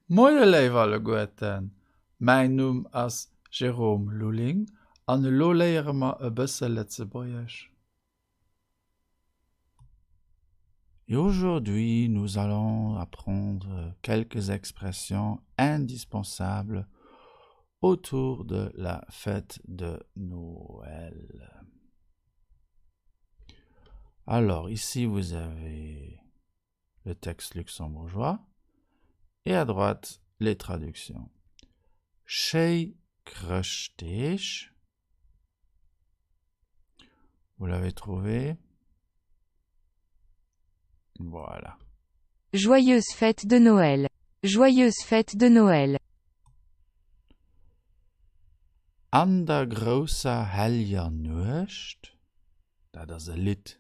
Moie leif alle Goeten. Mein Numm ass Jerome Luling, an lo léiere ma e bësse Lettzebuergesch. Et aujourd'hui, nous allons apprendre quelques expressions indispensables autour de la fête de Noël. Alors, ici, vous avez le texte luxembourgeois et à droite, les traductions. Schei kröchtech. Vous l'avez trouvé? Voilà. Joyeuse fête de Noël. Joyeuse fête de Noël. An der grosser helliger Nucht, dat is een lied.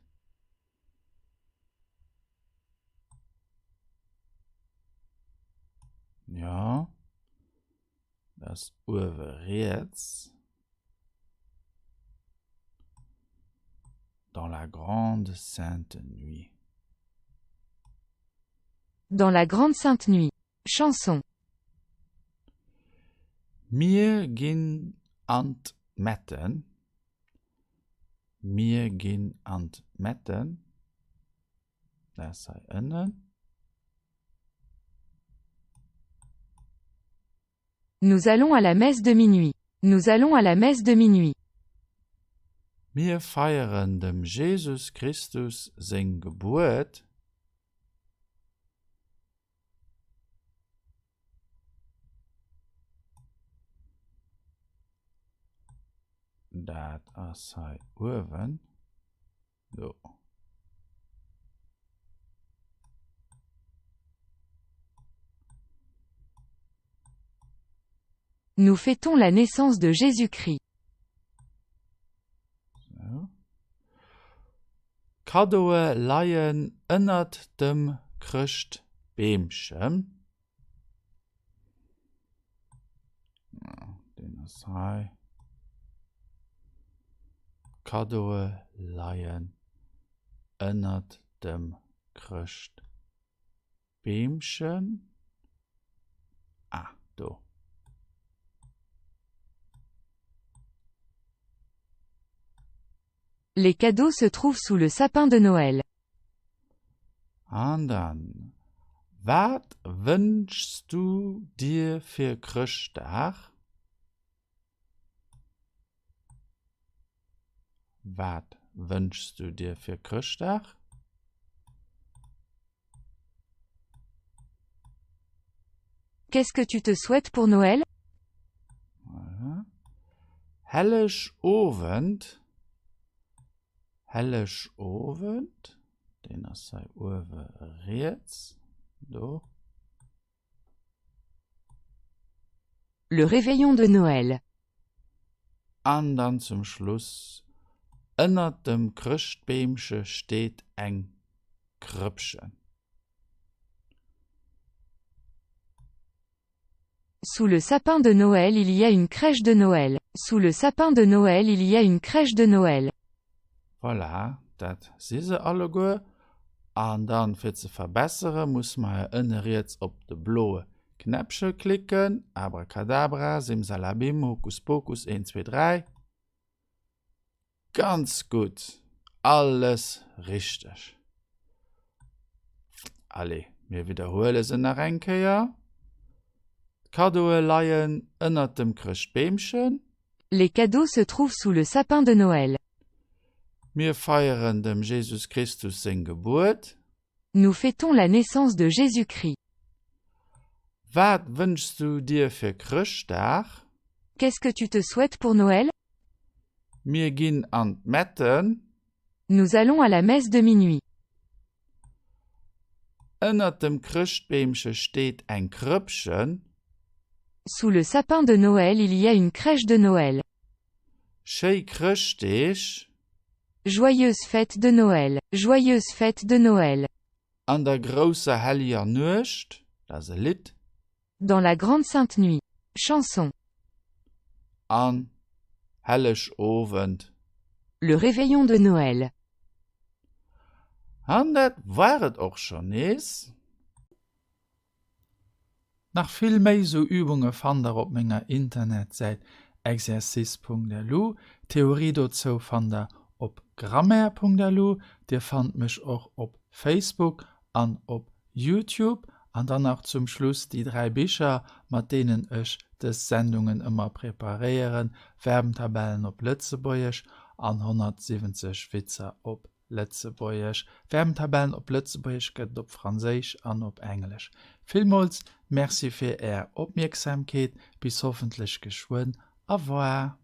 Ja, das overreeds. Dans la grande sainte nuit. Dans la grande sainte nuit. Chanson. Mir gin ant metten. Mir gin ant metten. Dat sei innen. Nous allons à la messe de minuit. Nous allons à la messe de minuit. Wir feiern dem Jesus Christus sein Geburt. Dat sei oven. So. Nous fêtons la naissance de Jésus-Christ. So. Cadeaue leiien ënnert dem Christbeemchen. Ja, den sei. Cadeaue leiien ënnert dem Christbeemchen. Ah, do. Les cadeaux se trouvent sous le sapin de Noël. Und dann, was wünschst du dir für Christtag? Was wünschst du dir für Christtag? Qu'est-ce que tu te souhaites pour Noël? Voilà. Helles Ovend. Helles Ovend. Den sei overreeds. Do. Le réveillon de Noël. Und dann zum Schluss. Ënnert dem Christbeemsche steht eng Krüppchen. Sous le sapin de Noël il y a une crèche de Noël. Sous le sapin de Noël il y a une crèche de Noël. Voilà, dat sie se alle go. Und dann fir ze verbessere muss man ënner jetzt op de bloe Knäpsche klicken. Abracadabra, simsalabim, hokus pokus, 1, 2, 3. Ganz gut. Alles richtig. Alle, wir wiederholen se nach enkeier. Cadeaue leiien ënnert dem Christbeemchen. Les cadeaux se trouvent sous le sapin de Noël. Wir feiern dem Jesus Christus sein Geburt. Nous fêtons la naissance de Jésus-Christ. Was wünschst du dir für Christtag? Qu'est-ce que tu te souhaites pour Noël? Wir gehen an Metten. Nous allons à la messe de minuit. Ënnert dem Christbeemsche steht ein Krüppchen. Sous le sapin de Noël il y a une crèche de Noël. Schei kröchtech. Joyeuse fête de Noël. Joyeuse fête de Noël. An der grosse helliger Nucht. Das ist ein Lied. Dans la grande sainte nuit. Chanson. An hellech Ovend. Le réveillon de Noël. Und das war es auch schon, ist. Nach viel méi so Übungen fand op ménger Internetseite exercice.lu, Theorie dazu fand op grammaire.lu, Dir fand mich auch op Facebook an op YouTube an dann auch zum Schluss die 3 Bücher, mit denen ich des Sendungen immer präparieren, Verbentabellen op Lützebäuerisch an 170 Witze op Lützebäuerisch. Verbentabellen op Lützebäuerisch geht op Französisch an op Englisch. Vielmals merci für Ihre Aufmerksamkeit, bis hoffentlich geschwind. Au revoir.